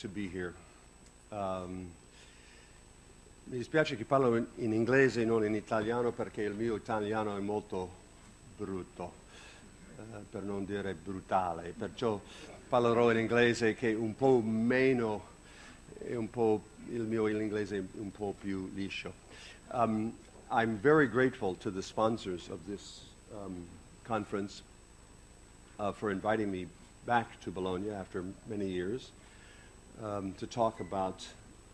to be here. Mi dispiace che parlo in inglese e non in italiano perché il mio italiano è molto brutto, per non dire brutale, perciò parlerò in inglese che è un po' meno, il mio inglese è un po' più liscio. I'm very grateful to the sponsors of this conference for inviting me back to Bologna after many years to talk about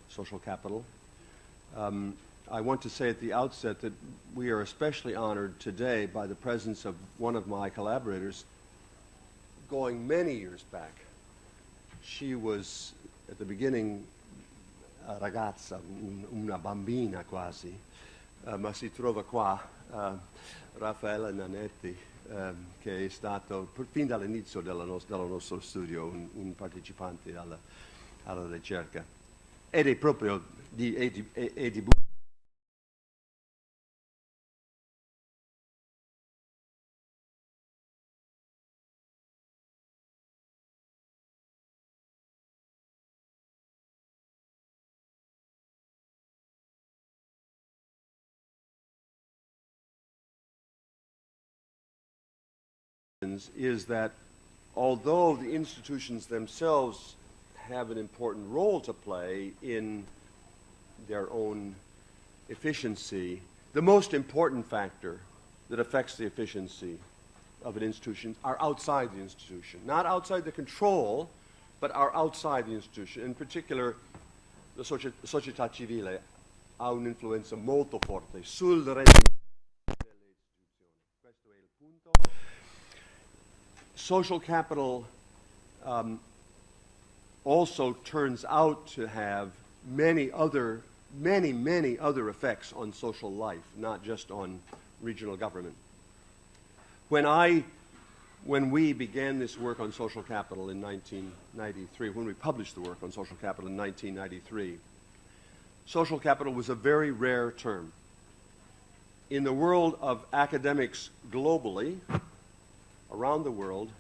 social capital. I want to say at the outset that we are especially honored today by the presence of one of my collaborators going many years back. She was, at the beginning, a ragazza, una bambina quasi, ma si trova qua, Raffaella Nanetti, che è stato fin dall'inizio del nostro studio un partecipante alla ricerca. Ed è proprio di is that although the institutions themselves have an important role to play in their own efficiency, the most important factor that affects the efficiency of an institution are outside the institution. Not outside the control, but are outside the institution. In particular, la società civile ha un'influenza molto forte sul rendimento delle istituzioni. Questo è il punto. Social capital also turns out to have many other effects on social life, not just on regional government. When we began this work on social capital in 1993, when we published the work on social capital in 1993, social capital was a very rare term. In the world of academics globally, around the world,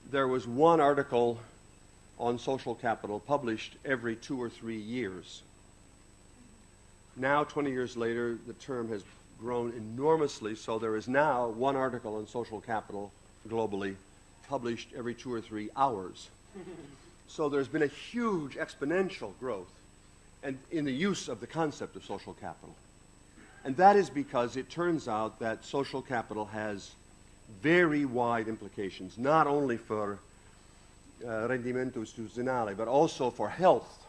there was one article on social capital published every 2 or 3 years. Now, 20 years later, the term has grown enormously, so there is now one article on social capital globally published every 2 or 3 hours. So there's been a huge exponential growth in the use of the concept of social capital. And that is because it turns out that social capital has very wide implications, not only for rendimento istituzionale, but also for health,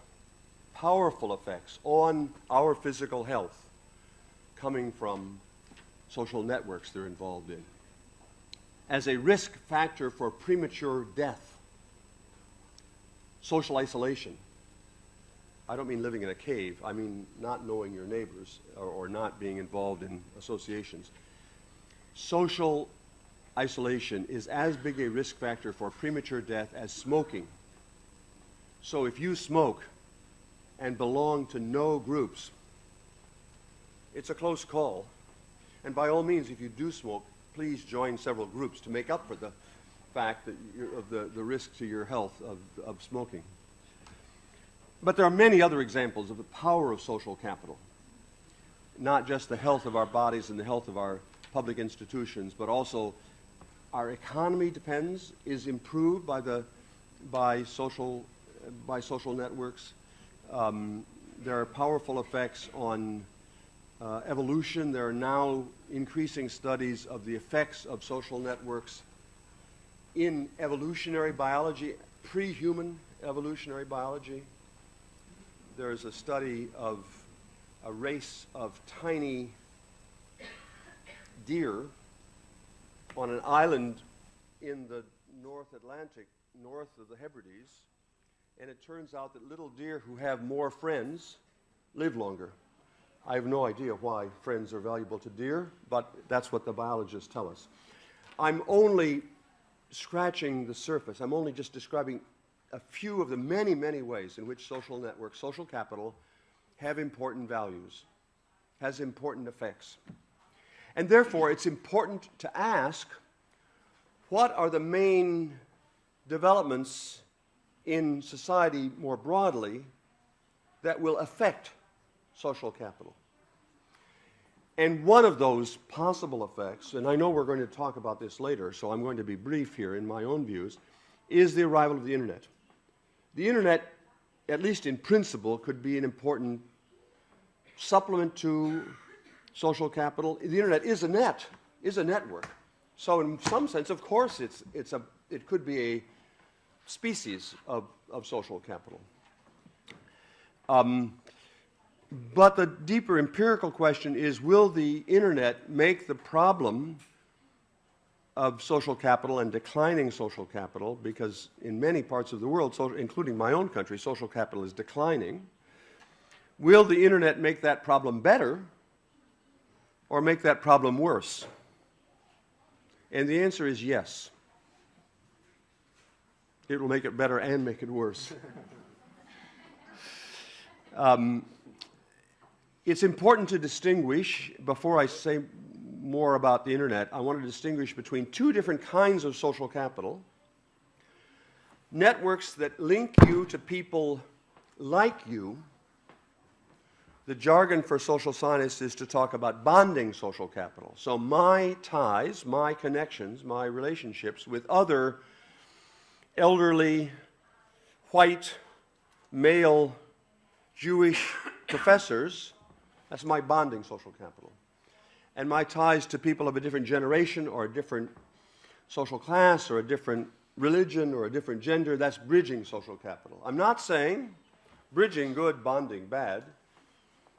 powerful effects on our physical health coming from social networks they're involved in. As a risk factor for premature death, social isolation. I don't mean living in a cave, I mean not knowing your neighbors or not being involved in associations. Social isolation is as big a risk factor for premature death as smoking. So if you smoke and belong to no groups, it's a close call. And by all means, if you do smoke, please join several groups to make up for the fact that of the risk to your health of smoking. But there are many other examples of the power of social capital. Not just the health of our bodies and the health of our public institutions, but also our economy is improved by social networks. There are powerful effects on evolution. There are now increasing studies of the effects of social networks in evolutionary biology, pre-human evolutionary biology. There is a study of a race of tiny deer on an island in the North Atlantic, north of the Hebrides, and it turns out that little deer who have more friends live longer. I have no idea why friends are valuable to deer, but that's what the biologists tell us. I'm only scratching the surface. I'm only just describing a few of the many, many ways in which social networks, social capital, have important values, has important effects. And therefore, it's important to ask, what are the main developments in society more broadly that will affect social capital. And one of those possible effects, and I know we're going to talk about this later, so I'm going to be brief here in my own views, is the arrival of the internet. The internet, at least in principle, could be an important supplement to social capital. The internet is a network. So in some sense, of course, it could be a species of social capital. But the deeper empirical question is, will the internet make the problem of social capital and declining social capital, because in many parts of the world, including my own country, social capital is declining, will the internet make that problem better or make that problem worse? And the answer is yes. It will make it better and make it worse. It's important to distinguish, before I say more about the internet, I want to distinguish between two different kinds of social capital. Networks that link you to people like you. The jargon for social scientists is to talk about bonding social capital. So my ties, my connections, my relationships with other elderly, white, male, Jewish professors, that's my bonding social capital. And my ties to people of a different generation or a different social class or a different religion or a different gender, that's bridging social capital. I'm not saying bridging good, bonding bad,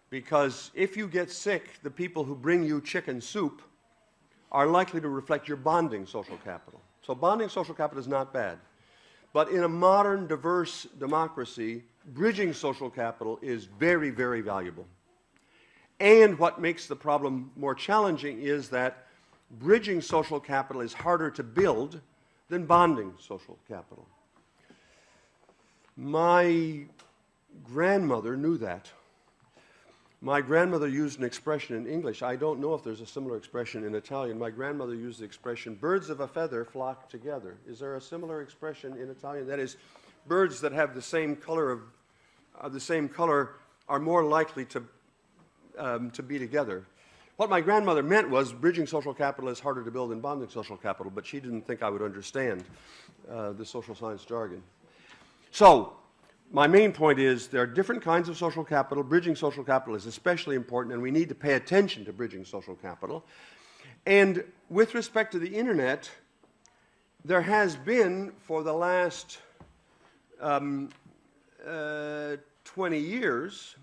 because if you get sick, the people who bring you chicken soup are likely to reflect your bonding social capital. So bonding social capital is not bad. But in a modern, diverse democracy, bridging social capital is very, very valuable. And what makes the problem more challenging is that bridging social capital is harder to build than bonding social capital. My grandmother knew that. My grandmother used an expression in English. I don't know if there's a similar expression in Italian. My grandmother used the expression, birds of a feather flock together. Is there a similar expression in Italian? That is, birds that have the same color are more likely to be together. What my grandmother meant was bridging social capital is harder to build than bonding social capital, but she didn't think I would understand the social science jargon. So, my main point is there are different kinds of social capital. Bridging social capital is especially important, and we need to pay attention to bridging social capital. And with respect to the internet, there has been, for the last 20 years,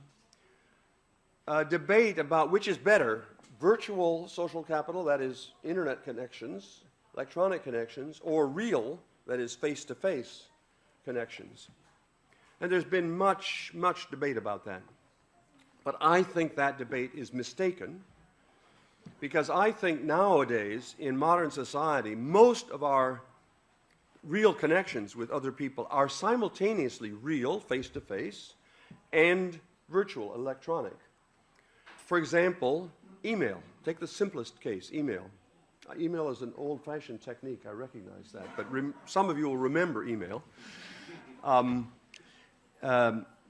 a debate about which is better, virtual social capital, that is internet connections, electronic connections, or real, that is face-to-face connections. And there's been much, much debate about that. But I think that debate is mistaken, because I think nowadays, in modern society, most of our real connections with other people are simultaneously real, face-to-face, and virtual, electronic. For example, email. Take the simplest case, email. Email is an old-fashioned technique, I recognize that, but some of you will remember email.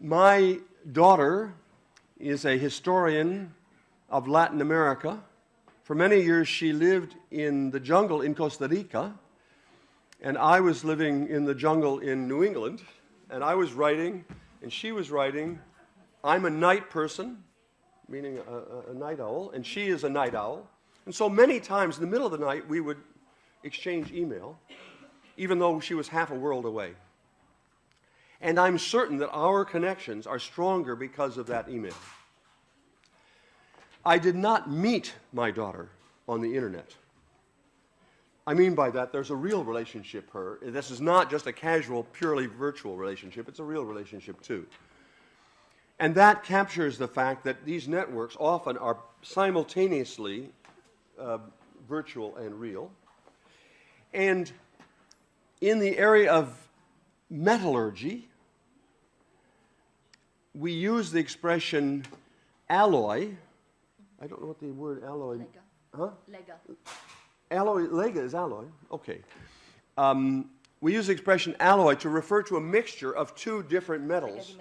My daughter is a historian of Latin America. For many years, she lived in the jungle in Costa Rica, and I was living in the jungle in New England, and I was writing, and she was writing. I'm a night person, meaning a night owl, and she is a night owl. And so many times in the middle of the night, we would exchange email, even though she was half a world away. And I'm certain that our connections are stronger because of that email. I did not meet my daughter on the internet. I mean by that, there's a real relationship here. This is not just a casual, purely virtual relationship. It's a real relationship, too. And that captures the fact that these networks often are simultaneously virtual and real. And in the area of metallurgy, we use the expression alloy. I don't know what the word alloy... Lega. Huh? Lega. Alloy, lega is alloy. Okay. we use the expression alloy to refer to a mixture of two different metals.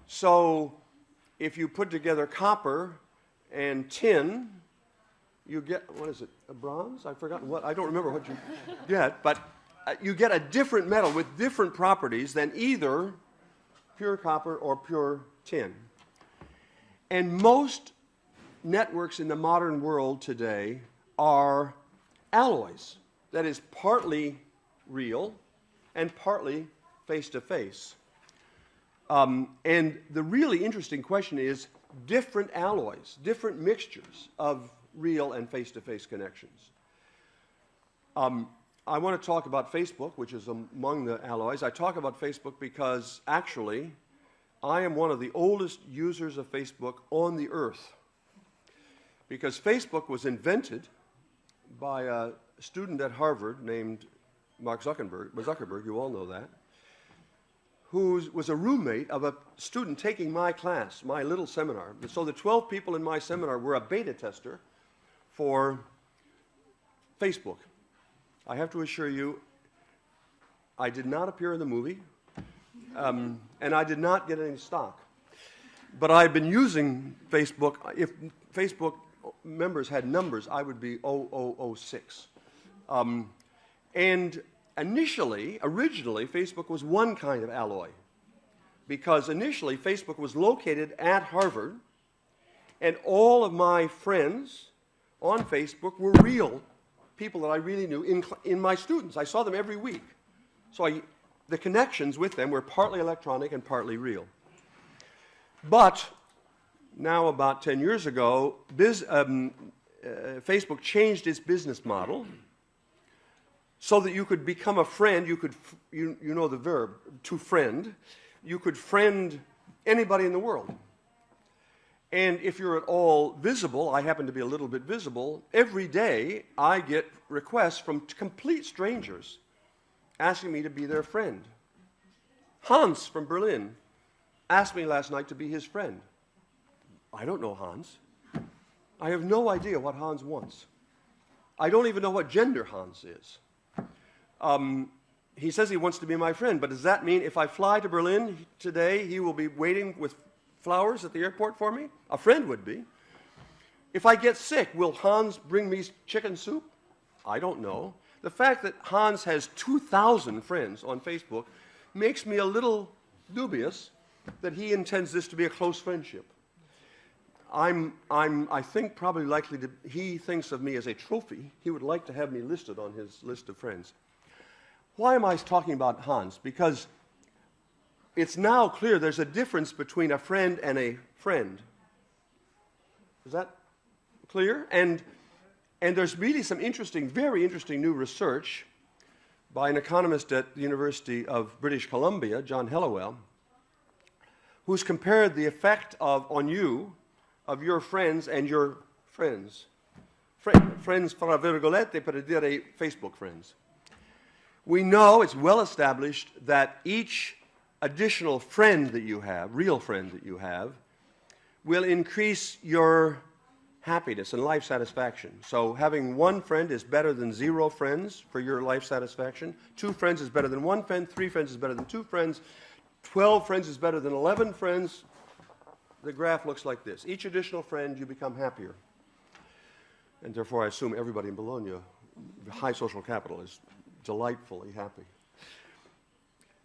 So if you put together copper and tin, you get, what is it, a bronze? I've forgotten what, I don't remember what you get, but you get a different metal with different properties than either pure copper or pure tin. And most networks in the modern world today are alloys. That is partly real and partly face-to-face. And the really interesting question is different alloys, different mixtures of real and face-to-face connections. I want to talk about Facebook, which is among the alloys. I talk about Facebook because actually I am one of the oldest users of Facebook on the earth, because Facebook was invented by a student at Harvard named Mark Zuckerberg, you all know that, who was a roommate of a student taking my class, my little seminar. So the 12 people in my seminar were a beta tester for Facebook. I have to assure you, I did not appear in the movie, and I did not get any stock. But I've been using Facebook. If Facebook members had numbers, I would be 0006. And originally, Facebook was one kind of alloy, because initially Facebook was located at Harvard, and all of my friends on Facebook were real people that I really knew in my students. I saw them every week. So the connections with them were partly electronic and partly real. But now about 10 years ago, Facebook changed its business model so that you could become a friend. You know the verb, to friend. You could friend anybody in the world. And if you're at all visible, I happen to be a little bit visible, every day I get requests from complete strangers asking me to be their friend. Hans from Berlin asked me last night to be his friend. I don't know Hans. I have no idea what Hans wants. I don't even know what gender Hans is. He says he wants to be my friend, but does that mean if I fly to Berlin today, he will be waiting with flowers at the airport for me? A friend would be. If I get sick, will Hans bring me chicken soup? I don't know. The fact that Hans has 2,000 friends on Facebook makes me a little dubious that he intends this to be a close friendship. I think probably likely to, he thinks of me as a trophy. He would like to have me listed on his list of friends. Why am I talking about Hans? Because it's now clear there's a difference between a friend and a friend. Is that clear? And there's really some interesting, very interesting new research by an economist at the University of British Columbia, John Helliwell, who's compared the effect on you of your friends and your friends. Friends, fra virgolette, per dire Facebook friends. We know, it's well established, that each additional friend that you have, real friend that you have, will increase your happiness and life satisfaction. So having one friend is better than 0 friends for your life satisfaction. 2 friends is better than 1 friend. 3 friends is better than 2 friends. 12 friends is better than 11 friends. The graph looks like this. Each additional friend, you become happier. And therefore, I assume everybody in Bologna, high social capital, is delightfully happy.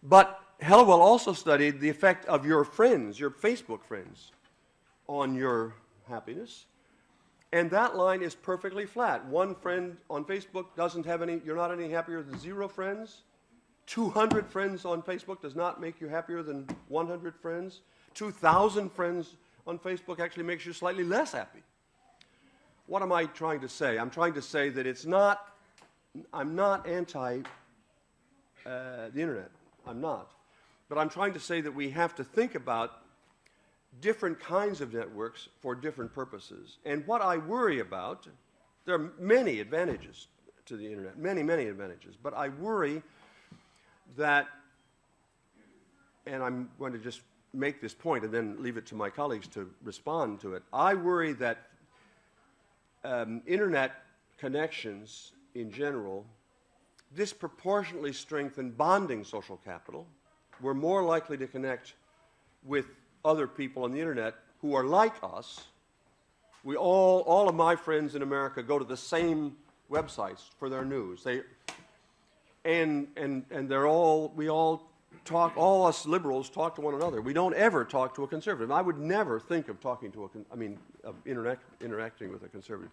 But Helliwell also studied the effect of your friends, your Facebook friends, on your happiness. And that line is perfectly flat. 1 friend on Facebook doesn't have any, you're not any happier than 0 friends. 200 friends on Facebook does not make you happier than 100 friends. 2,000 friends on Facebook actually makes you slightly less happy. What am I trying to say? I'm trying to say that I'm not anti the internet. I'm not. But I'm trying to say that we have to think about different kinds of networks for different purposes. And what I worry about, there are many advantages to the internet, many, many advantages, but I worry that, and I'm going to just make this point and then leave it to my colleagues to respond to it. I worry that internet connections in general disproportionately strengthen bonding social capital. We're more likely to connect with other people on the internet who are like us. All of my friends in America go to the same websites for their news. We all talk, all us liberals talk to one another. We don't ever talk to a conservative. I would never think of talking to interacting with a conservative.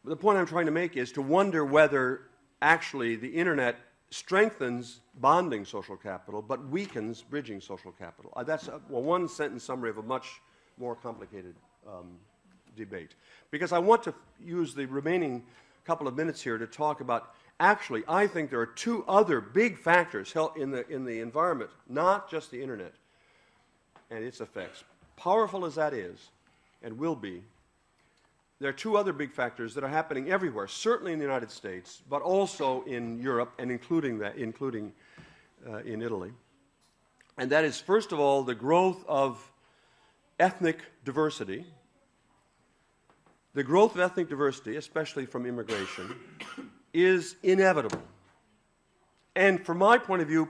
But the point I'm trying to make is to wonder whether actually the internet strengthens bonding social capital but weakens bridging social capital. That's a one-sentence summary of a much more complicated debate. Because I want to use the remaining couple of minutes here to talk about, actually, I think there are two other big factors in the environment, not just the internet and its effects. Powerful as that is, and will be, there are two other big factors that are happening everywhere, certainly in the United States, but also in Europe, and including in Italy. And that is, first of all, the growth of ethnic diversity. The growth of ethnic diversity, especially from immigration, is inevitable. And from my point of view,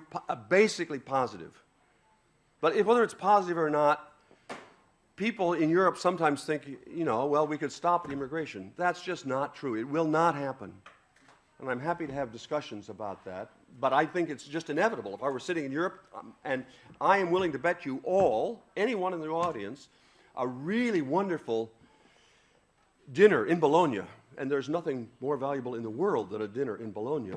basically positive. But whether it's positive or not, people in Europe sometimes think, well, we could stop the immigration. That's just not true. It will not happen. And I'm happy to have discussions about that. But I think it's just inevitable. If I were sitting in Europe, and I am willing to bet you all, anyone in the audience, a really wonderful dinner in Bologna, and there's nothing more valuable in the world than a dinner in Bologna,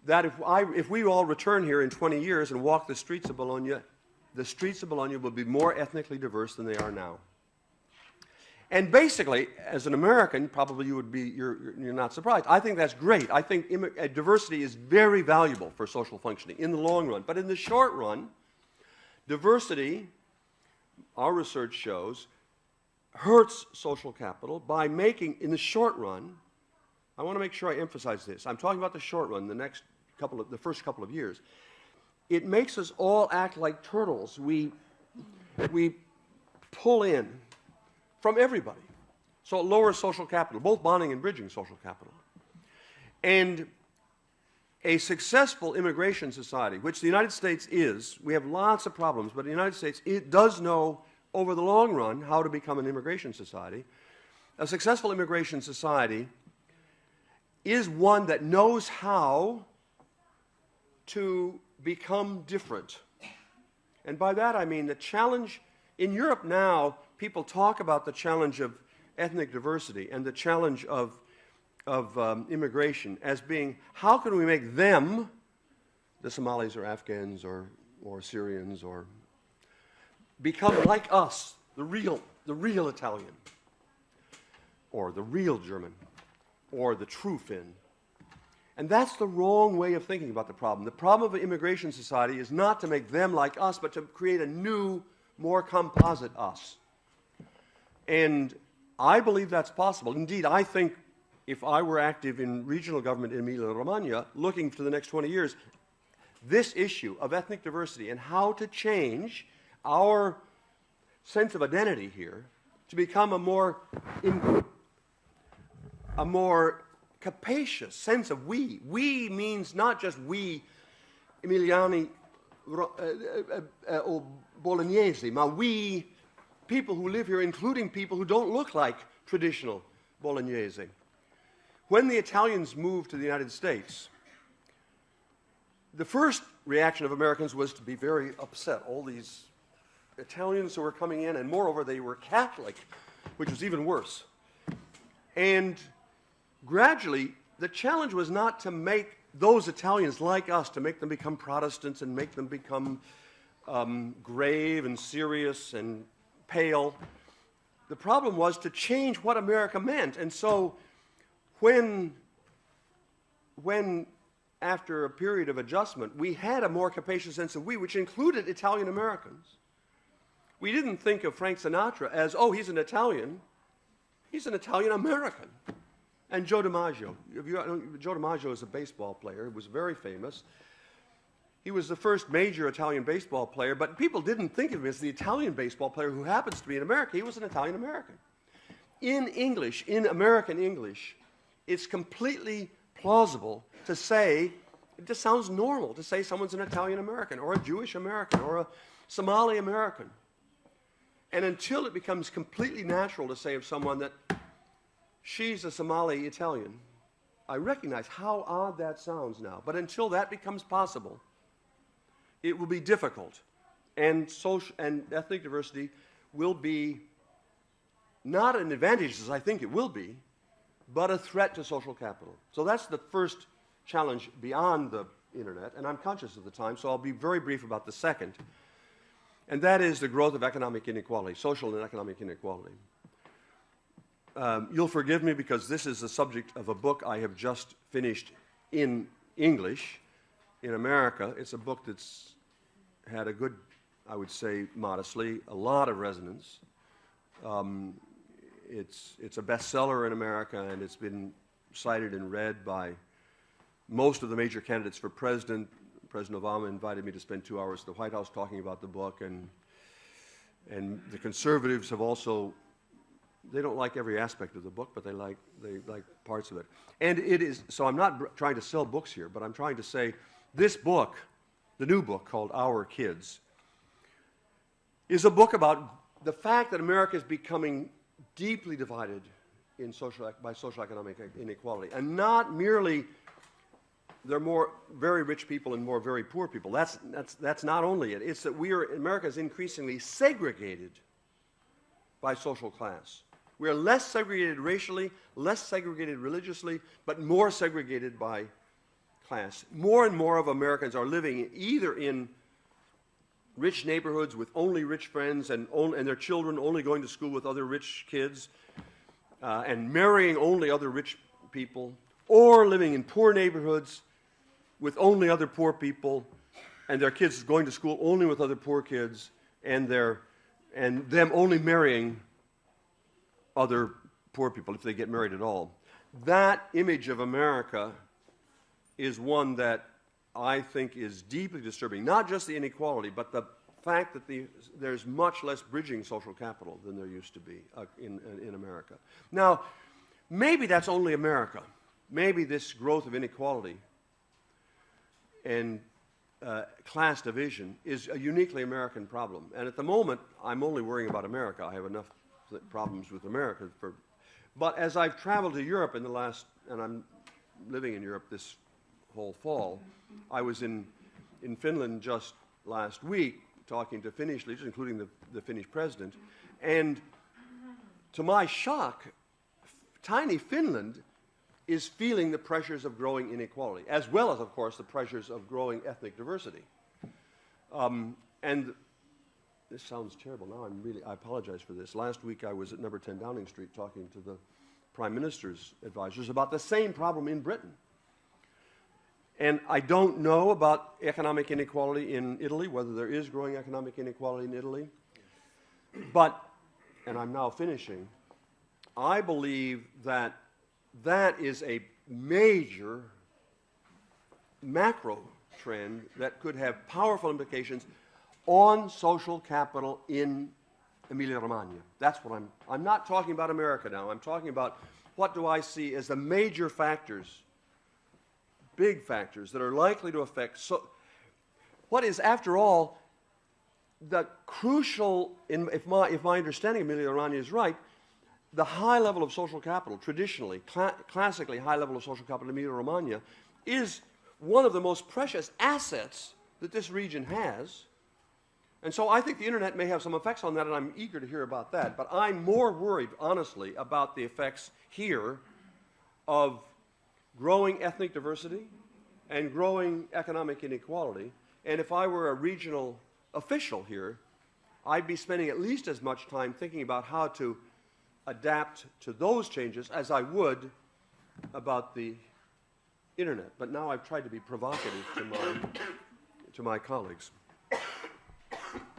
that if we all return here in 20 years and walk the streets of Bologna, the streets of Bologna will be more ethnically diverse than they are now. And basically, as an American, probably you're not surprised. I think that's great. I think diversity is very valuable for social functioning in the long run. But in the short run, diversity, our research shows, hurts social capital by making, in the short run, I want to make sure I emphasize this. I'm talking about the short run, the first couple of years. It makes us all act like turtles. We pull in from everybody. So it lowers social capital, both bonding and bridging social capital. And a successful immigration society, which the United States is, we have lots of problems, but the United States, it does know over the long run how to become an immigration society. A successful immigration society is one that knows how to become different. And by that I mean the challenge in Europe now, people talk about the challenge of ethnic diversity and the challenge of immigration as being, how can we make them, the Somalis or Afghans or Syrians, or become like us, the real Italian, or the real German, or the true Finn. And that's the wrong way of thinking about the problem. The problem of an immigration society is not to make them like us, but to create a new, more composite us. And I believe that's possible. Indeed, I think if I were active in regional government in Emilia-Romagna, looking for the next 20 years, this issue of ethnic diversity and how to change our sense of identity here to become a more capacious sense of we. We means not just we Emiliani or Bolognese, but we people who live here, including people who don't look like traditional Bolognese. When the Italians moved to the United States, the first reaction of Americans was to be very upset. All these Italians who were coming in, and moreover, they were Catholic, which was even worse. And gradually, the challenge was not to make those Italians like us, to make them become Protestants and make them become grave and serious and pale. The problem was to change what America meant. And so when after a period of adjustment, we had a more capacious sense of we, which included Italian Americans. We didn't think of Frank Sinatra as, oh, he's an Italian. He's an Italian American. And Joe DiMaggio. Joe DiMaggio is a baseball player. He was very famous. He was the first major Italian baseball player, but people didn't think of him as the Italian baseball player who happens to be in America. He was an Italian American. In English, in American English, it's completely plausible to say, it just sounds normal to say someone's an Italian American or a Jewish American or a Somali American. And until it becomes completely natural to say of someone that she's a Somali Italian, I recognize how odd that sounds now. But until that becomes possible, it will be difficult. And social and ethnic diversity will be not an advantage, as I think it will be, but a threat to social capital. So that's the first challenge beyond the internet, and I'm conscious of the time, so I'll be very brief about the second. And that is the growth of economic inequality, social and economic inequality. You'll forgive me because this is the subject of a book I have just finished in English in America. It's a book that's had a good, I would say modestly, a lot of resonance. It's a bestseller in America, and it's been cited and read by most of the major candidates for president. President Obama invited me to spend 2 hours at the White House talking about the book, and the conservatives have also, they don't like every aspect of the book, but they like parts of it. And it is, so I'm not trying to sell books here, but I'm trying to say this book, the new book called Our Kids, is a book about the fact that America is becoming deeply divided in by social economic inequality, and not merely there are more very rich people and more very poor people. That's not only it. It's that America is increasingly segregated by social class. We are less segregated racially, less segregated religiously, but more segregated by class. More and more of Americans are living either in rich neighborhoods with only rich friends and their children only going to school with other rich kids and marrying only other rich people, or living in poor neighborhoods with only other poor people and their kids going to school only with other poor kids and them only marrying other poor people if they get married at all. That image of America is one that I think is deeply disturbing. Not just the inequality, but the fact that there's much less bridging social capital than there used to be in America. Now, maybe that's only America. Maybe this growth of inequality and class division is a uniquely American problem. And at the moment, I'm only worrying about America. I have enough problems with America. But as I've traveled to Europe in the last, and I'm living in Europe this whole fall, I was in Finland just last week talking to Finnish leaders, including the Finnish president, and to my shock, tiny Finland is feeling the pressures of growing inequality, as well as, of course, the pressures of growing ethnic diversity. And this sounds terrible. Now I apologize for this. Last week I was at number 10 Downing Street talking to the Prime Minister's advisors about the same problem in Britain. And I don't know about economic inequality in Italy, whether there is growing economic inequality in Italy. But, and I'm now finishing, I believe that that is a major macro trend that could have powerful implications on social capital in Emilia-Romagna. That's what I'm not talking about America now. I'm talking about what do I see as the major factors, big factors that are likely to affect what is, after all, the crucial, if my understanding of Emilia-Romagna is right, the high level of social capital, traditionally, classically high level of social capital in Emilia-Romagna, is one of the most precious assets that this region has. And so I think the internet may have some effects on that, and I'm eager to hear about that. But I'm more worried, honestly, about the effects here of growing ethnic diversity and growing economic inequality. And if I were a regional official here, I'd be spending at least as much time thinking about how to adapt to those changes as I would about the internet. But now I've tried to be provocative to my colleagues.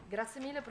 Grazie mille,